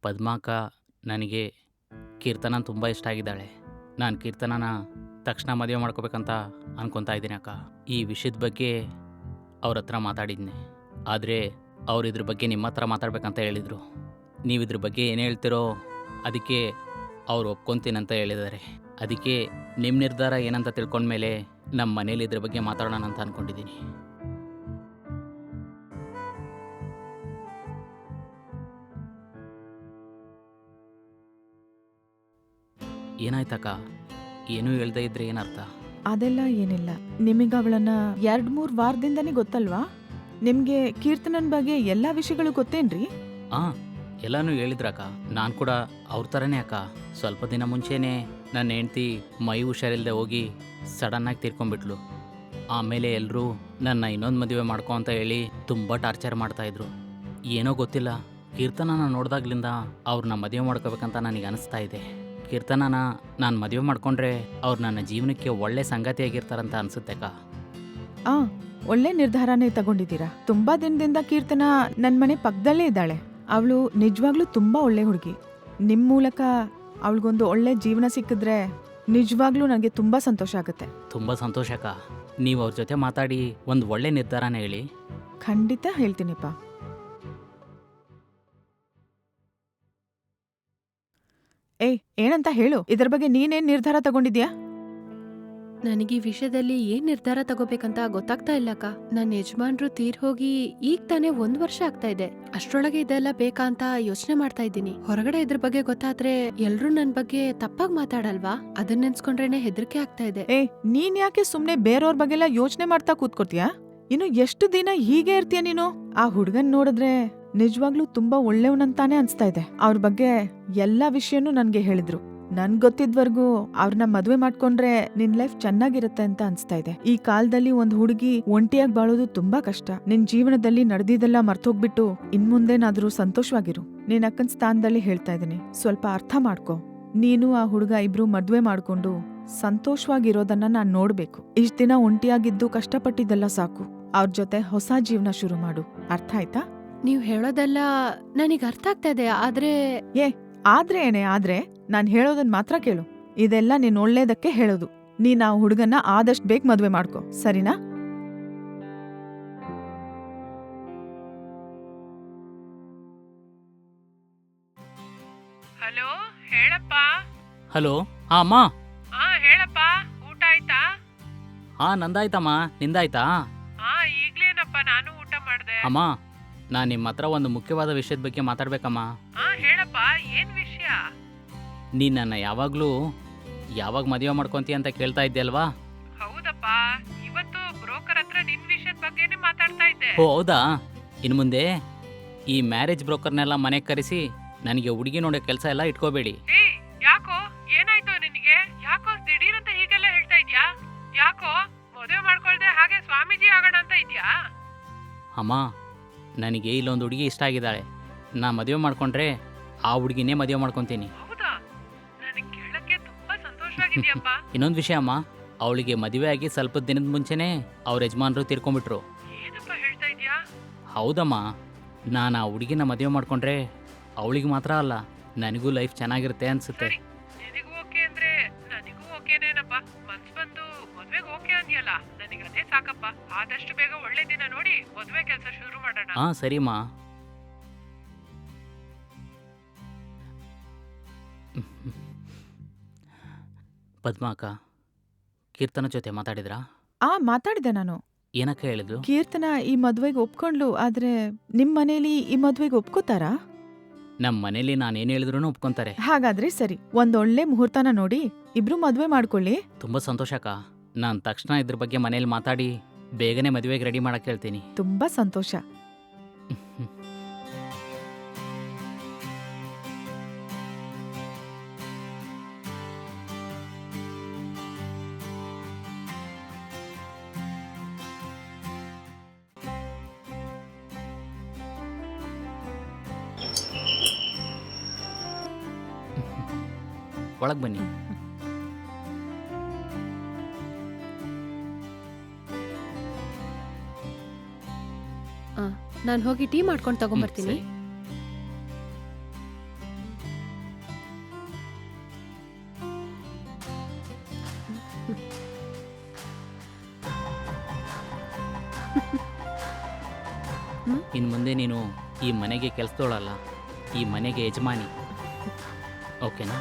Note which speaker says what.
Speaker 1: ಪದ್ಮಾಕ ನನಗೆ ಕೀರ್ತನ ತುಂಬ ಇಷ್ಟ ಆಗಿದ್ದಾಳೆ. ನಾನು ಕೀರ್ತನನ ತಕ್ಷಣ ಮದುವೆ ಮಾಡ್ಕೋಬೇಕಂತ ಅನ್ಕೊತಾ ಇದ್ದೀನಿ ಅಕ್ಕ. ಈ ವಿಷಯದ ಬಗ್ಗೆ ಅವ್ರ ಹತ್ರ ಮಾತಾಡಿದ್ನಿ. ಆದರೆ ಅವ್ರು ಇದ್ರ ಬಗ್ಗೆ ನಿಮ್ಮ ಹತ್ರ ಮಾತಾಡ್ಬೇಕಂತ ಹೇಳಿದರು. ನೀವು ಇದ್ರ ಬಗ್ಗೆ ಏನು ಹೇಳ್ತಿರೋ ಅದಕ್ಕೆ ಅವ್ರು ಒಪ್ಕೊತೀನಂತ ಹೇಳಿದ್ದಾರೆ. ಅದಕ್ಕೆ ನಿಮ್ಮ ನಿರ್ಧಾರ ಏನಂತ ತಿಳ್ಕೊಂಡ್ಮೇಲೆ ನಮ್ಮ ಮನೇಲಿ ಇದ್ರ ಬಗ್ಗೆ ಮಾತಾಡೋಣ ಅಂತ ಅಂದ್ಕೊಂಡಿದ್ದೀನಿ. ಏನಾಯ್ತಕ್ಕ? ಏನೂ ಹೇಳ್ದೇ ಇದ್ರೆ ಏನರ್ಥ?
Speaker 2: ಅದೆಲ್ಲ ಏನಿಲ್ಲ. ನಿಮಗೆ ಅವಳನ್ನ 2-3 ವಾರದಿಂದನೇ ಗೊತ್ತಲ್ವಾ? ನಿಮ್ಗೆ ಕೀರ್ತನನ್ ಬಗ್ಗೆ ಎಲ್ಲಾ ವಿಷಯಗಳು ಗೊತ್ತೇನ್ರಿ?
Speaker 1: ಹಾಂ, ಎಲ್ಲನೂ ಹೇಳಿದ್ರಕ್ಕ. ನಾನು ಕೂಡ ಅವ್ರ ಥರನೇ ಅಕ್ಕ. ಸ್ವಲ್ಪ ದಿನ ಮುಂಚೆನೇ ನನ್ನ ಹೆಂಡ್ತಿ ಮೈ ಹುಷಾರಿಲ್ಲದೆ ಹೋಗಿ ಸಡನ್ನಾಗಿ ತೀರ್ಕೊಂಡ್ಬಿಟ್ಲು. ಆಮೇಲೆ ಎಲ್ಲರೂ ನನ್ನ ಇನ್ನೊಂದು ಮದುವೆ ಮಾಡ್ಕೊ ಅಂತ ಹೇಳಿ ತುಂಬ ಟಾರ್ಚರ್ ಮಾಡ್ತಾಯಿದ್ರು. ಏನೋ ಗೊತ್ತಿಲ್ಲ, ಕೀರ್ತನನ ನೋಡ್ದಾಗ್ಲಿಂದ ಅವ್ರನ್ನ ಮದುವೆ ಮಾಡ್ಕೋಬೇಕಂತ ನನಗೆ ಅನಿಸ್ತಾ ಇದೆ. ಕೀರ್ತನನ ನಾನು ಮದುವೆ ಮಾಡ್ಕೊಂಡ್ರೆ ಅವ್ರು ನನ್ನ ಜೀವನಕ್ಕೆ ಒಳ್ಳೆ ಸಂಗಾತಿಯಾಗಿರ್ತಾರಂತ ಅನ್ಸುತ್ತೆಕ್ಕ.
Speaker 2: ಒಳ್ಳೆ ನಿರ್ಧಾರನೇ ತಗೊಂಡಿದ್ದೀರಾ. ತುಂಬಾ ದಿನದಿಂದ ಕೀರ್ತನ ನನ್ ಮನೆ ಪಕ್ಕದಲ್ಲೇ ಇದ್ದಾಳೆ. ಅವಳು ನಿಜವಾಗ್ಲೂ ತುಂಬಾ ಒಳ್ಳೆ ಹುಡುಗಿ. ನಿಮ್ ಮೂಲಕ ಅವಳಿಗೊಂದು ಒಳ್ಳೆ ಜೀವನ ಸಿಕ್ಕಿದ್ರೆ ನಿಜವಾಗ್ಲೂ ನನಗೆ ತುಂಬಾ ಸಂತೋಷ ಆಗುತ್ತೆ.
Speaker 1: ತುಂಬ ಸಂತೋಷಕ್ಕ. ನೀವು ಅವ್ರ ಜೊತೆ ಮಾತಾಡಿ ಒಂದು ಒಳ್ಳೆ ನಿರ್ಧಾರನ ಹೇಳಿ.
Speaker 2: ಖಂಡಿತ ಹೇಳ್ತೀನಿಪ್ಪ. ಏನಂತ ಹೇಳು. ಇದ್ರ ಬಗ್ಗೆ ನೀನೇನ್ ನಿರ್ಧಾರ ತಗೊಂಡಿದ್ಯಾ?
Speaker 3: ನನಗೆ ಈ ವಿಷಯದಲ್ಲಿ ಏನ್ ನಿರ್ಧಾರ ತಗೋಬೇಕಂತ ಗೊತ್ತಾಗ್ತಾ ಇಲ್ಲಕ್ಕ. ನನ್ನ ಯಜಮಾನ್ರು ತೀರ್ ಹೋಗಿ ಈಗ ತಾನೇ 1 ವರ್ಷ ಆಗ್ತಾ ಇದೆ. ಅಷ್ಟ್ರೊಳಗೆ ಇದೆಲ್ಲ ಬೇಕಾ ಅಂತ ಯೋಚನೆ ಮಾಡ್ತಾ ಇದ್ದೀನಿ. ಹೊರಗಡೆ ಇದ್ರ ಬಗ್ಗೆ ಗೊತ್ತಾದ್ರೆ ಎಲ್ರೂ ನನ್ ಬಗ್ಗೆ ತಪ್ಪಾಗಿ ಮಾತಾಡಲ್ವಾ? ಅದನ್ನ ನೆನ್ಸ್ಕೊಂಡ್ರೇನೆ ಹೆದರಿಕೆ ಆಗ್ತಾ ಇದೆ.
Speaker 2: ನೀನ್ ಯಾಕೆ ಸುಮ್ನೆ ಬೇರೆಯವ್ರ ಬಗ್ಗೆಲ್ಲ ಯೋಚನೆ ಮಾಡ್ತಾ ಕೂತ್ಕೊಡ್ತೀಯಾ? ಇನ್ನು ಎಷ್ಟು ದಿನ ಹೀಗೆ ಇರ್ತೀಯ ನೀನು? ಆ ಹುಡ್ಗನ್ ನೋಡಿದ್ರೆ ನಿಜವಾಗ್ಲೂ ತುಂಬಾ ಒಳ್ಳೆಯವನಂತಾನೆ ಅನ್ಸ್ತಾ ಇದೆ. ಅವ್ರ ಬಗ್ಗೆ ಎಲ್ಲಾ ವಿಷಯನೂ ನನ್ಗೆ ಹೇಳಿದ್ರು. ನನ್ ಗೊತ್ತಿದ್ವರ್ಗೂ ಅವ್ರನ್ನ ಮದ್ವೆ ಮಾಡ್ಕೊಂಡ್ರೆ ನಿನ್ ಲೈಫ್ ಚೆನ್ನಾಗಿರುತ್ತೆ ಅಂತ ಅನ್ಸ್ತಾ ಇದೆ. ಈ ಕಾಲದಲ್ಲಿ ಒಂದ್ ಹುಡುಗಿ ಒಂಟಿಯಾಗಿ ಬಾಳೋದು ತುಂಬಾ ಕಷ್ಟ. ನಿನ್ ಜೀವನದಲ್ಲಿ ನಡೆದಿದ್ದೆಲ್ಲ ಮರ್ತೋಗ್ಬಿಟ್ಟು ಇನ್ಮುಂದೇನಾದ್ರೂ ಸಂತೋಷವಾಗಿರು. ನಿನ್ ಅಕ್ಕನ್ ಸ್ಥಾನದಲ್ಲಿ ಹೇಳ್ತಾ ಇದೀನಿ, ಸ್ವಲ್ಪ ಅರ್ಥ ಮಾಡ್ಕೊ. ನೀನು ಆ ಹುಡುಗ ಇಬ್ರು ಮದ್ವೆ ಮಾಡ್ಕೊಂಡು ಸಂತೋಷವಾಗಿರೋದನ್ನ ನಾನ್ ನೋಡ್ಬೇಕು. ಇಷ್ಟ್ ದಿನ ಒಂಟಿಯಾಗಿದ್ದು ಕಷ್ಟಪಟ್ಟಿದ್ದೆಲ್ಲ ಸಾಕು. ಅವ್ರ ಜೊತೆ ಹೊಸ ಜೀವನ ಶುರು ಮಾಡು. ಅರ್ಥ ಆಯ್ತಾ?
Speaker 3: ನೀವ್ ಹೇಳೋದೆಲ್ಲ ನನಗ್ ಅರ್ಥ ಆಗ್ತಾ ಇದೆ.
Speaker 2: ಆದ್ರೆ ಏನೇ ಆದ್ರೆ ನಾನ್ ಹೇಳೋದನ್ ಮಾತ್ರ ಕೇಳು. ಇದೆಲ್ಲ ನೀನ್ ಒಳ್ಳೇದಕ್ಕೆ ಹೇಳೋದು. ನೀನ್ ಆ ಹುಡುಗನ್ನ ಆದಷ್ಟು ಬೇಗ ಮದ್ವೆ ಮಾಡ್ಕೊ, ಸರಿನಾ?
Speaker 4: ಹಲೋ, ಹೇಳಪ್ಪ.
Speaker 1: ಹಲೋ, ಹಾಂ ಅಮ್ಮ.
Speaker 4: ಹೇಳಪ್ಪ, ಊಟ ಆಯ್ತಾ?
Speaker 1: ಹಾಂ, ನಂದಾಯ್ತಮ್ಮ. ನಿಂದಾಯ್ತಾ?
Speaker 4: ಈಗ್ಲೇನಪ್ಪ ನಾನು ಊಟ ಮಾಡ್ದೆ.
Speaker 1: ಅಮ್ಮ, ನಾನು ನಿಮ್ಮ ಹತ್ರ ಒಂದು ಮುಖ್ಯವಾದ ವಿಷಯದ ಬಗ್ಗೆ ಮಾತಾಡ್ಬೇಕಮ್ಮ.
Speaker 4: ಹೇಳಪ್ಪ, ಏನ್ ವಿಷಯ?
Speaker 1: ನೀನು ನನ್ನ ಯಾವಾಗ ಮದುವೆ ಮಾಡ್ಕೊಂತೀಯ ಅಂತ ಕೇಳ್ತಾ ಇದ್ದೆ ಅಲ್ವಾ?
Speaker 4: ಹೌದಪ್ಪ, ಇವತ್ತು ಬ್ರೋಕರ್ ಹತ್ರ ನಿನ್ ವಿಷಯದ ಬಗ್ಗೆನೇ ಮಾತಾಡ್ತಾ ಇದ್ದೆ.
Speaker 1: ಓ ಹೌದಾ? ಇನ್ನು ಮುಂದೆ ಈ ಮ್ಯಾರೇಜ್ ಬ್ರೋಕರ್ನೆಲ್ಲ ಮನೆಗೆ ಕರೆಸಿ ನನಗೆ ಹುಡುಗಿ ನೋಡೋ ಕೆಲಸ ಎಲ್ಲ ಇಟ್ಕೋಬೇಡಿ.
Speaker 4: ಯಾಕೋ, ಏನಾಯ್ತು ನಿನಗೆ? ಯಾಕೋ ದಿಢೀರಂತ ಹೀಗೆಲ್ಲ ಹೇಳ್ತಾ ಇದ್ಯಾ? ಯಾಕೋ ಮದುವೆ ಮಾಡ್ಕೊಳ್ದೆ ಹಾಗೆ ಸ್ವಾಮೀಜಿ ಆಗೋಣ ಅಂತ ಇದ್ಯಾ?
Speaker 1: ಅಮ್ಮ, ನನಗೆ ಇಲ್ಲೊಂದು ಹುಡುಗಿ ಇಷ್ಟ ಆಗಿದ್ದಾಳೆ. ನಾ ಮದುವೆ ಮಾಡ್ಕೊಂಡ್ರೆ ಆ ಹುಡುಗಿನೇ ಮದುವೆ ಮಾಡ್ಕೊತೀನಿ.
Speaker 4: ಹೌದಾ? ನನಗೆ ಕೇಳಕ್ಕೆ ತುಂಬಾ ಸಂತೋಷವಾಗಿದೆಯಪ್ಪ.
Speaker 1: ಇನ್ನೊಂದು ವಿಷಯ ಅಮ್ಮ, ಅವಳಿಗೆ ಮದುವೆ ಆಗಿ ಸ್ವಲ್ಪ ದಿನದ ಮುಂಚೆನೇ ಅವ್ರ ಯಜಮಾನರು ತೀರ್ಕೊಂಡ್ಬಿಟ್ರು.
Speaker 4: ಏನಪ್ಪ ಹೇಳ್ತಾ ಇದ್ಯಾ?
Speaker 1: ಹೌದಮ್ಮ, ನಾನು ಆ ಹುಡುಗಿನ ಮದುವೆ ಮಾಡ್ಕೊಂಡ್ರೆ ಅವಳಿಗೆ ಮಾತ್ರ ಅಲ್ಲ, ನನಗೂ ಲೈಫ್ ಚೆನ್ನಾಗಿರುತ್ತೆ ಅನ್ಸುತ್ತೆ.
Speaker 4: ನಿನಗೂ ಓಕೆ ಅಂದ್ರೆ ನನಗೂ ಓಕೆನೇನಪ್ಪ. ಮನ್ಸ್ ಬಂದು ಮದ್ವೆಗೆ ಓಕೆ ಅಂದ್ಯಲ್ಲ, ನನಗೆ ಅದೇ ಸಾಕಪ್ಪ. ಆದಷ್ಟು ಬೇಗ ಒಳ್ಳೆ ದಿನ ನೋಡಿ ಮದ್ವೆ ಕೆಲಸ ಶುರು ಮಾಡೋಣ.
Speaker 1: ಹಾಂ ಸರಿಮ್ಮ. ಪದ್ಮಾ ಅಕ್ಕ, ಕೀರ್ತನ ಜೊತೆ ಮಾತಾಡಿದ್ರಾ?
Speaker 2: ಮಾತಾಡಿದೆ ನಾನು.
Speaker 1: ಏನಕ್ಕ ಹೇಳಿದ್ರು?
Speaker 2: ಕೀರ್ತನ ಈ ಮದ್ವೆಗೆ ಒಪ್ಕೊಂಡ್ಲು. ಆದ್ರೆ ನಿಮ್ ಮನೇಲಿ ಈ ಮದ್ವೆಗೆ ಒಪ್ಕೋತಾರಾ?
Speaker 1: ನಮ್ಮ ಮನೇಲಿ ನಾನೇನು ಹೇಳಿದ್ರು ಒಪ್ಕೊಂತಾರೆ.
Speaker 2: ಹಾಗಾದ್ರೆ ಸರಿ, ಒಂದೊಳ್ಳೆ ಮುಹೂರ್ತನ ನೋಡಿ ಇಬ್ರು ಮದ್ವೆ ಮಾಡ್ಕೊಳ್ಳಿ.
Speaker 1: ತುಂಬ ಸಂತೋಷ ಅಕ್ಕ. ನಾನು ತಕ್ಷಣ ಇದ್ರ ಬಗ್ಗೆ ಮನೇಲಿ ಮಾತಾಡಿ ಬೇಗನೆ ಮದುವೆಗೆ ರೆಡಿ ಮಾಡಕ್ಕೆ ಹೇಳ್ತೀನಿ.
Speaker 2: ತುಂಬಾ ಸಂತೋಷ.
Speaker 1: ಒಳಗೆ ಬನ್ನಿ.
Speaker 3: ನಾನು ಹೋಗಿ ಟೀ ಮಾಡ್ಕೊಂಡು ತಗೊಂಡ್ಬರ್ತೀನಿ.
Speaker 1: ಇನ್ನು ಮುಂದೆ ನೀನು ಈ ಮನೆಗೆ ಕೆಲಸದೋಳಲ್ಲ, ಈ ಮನೆಗೆ ಯಜಮಾನಿ. ಓಕೆನಾ?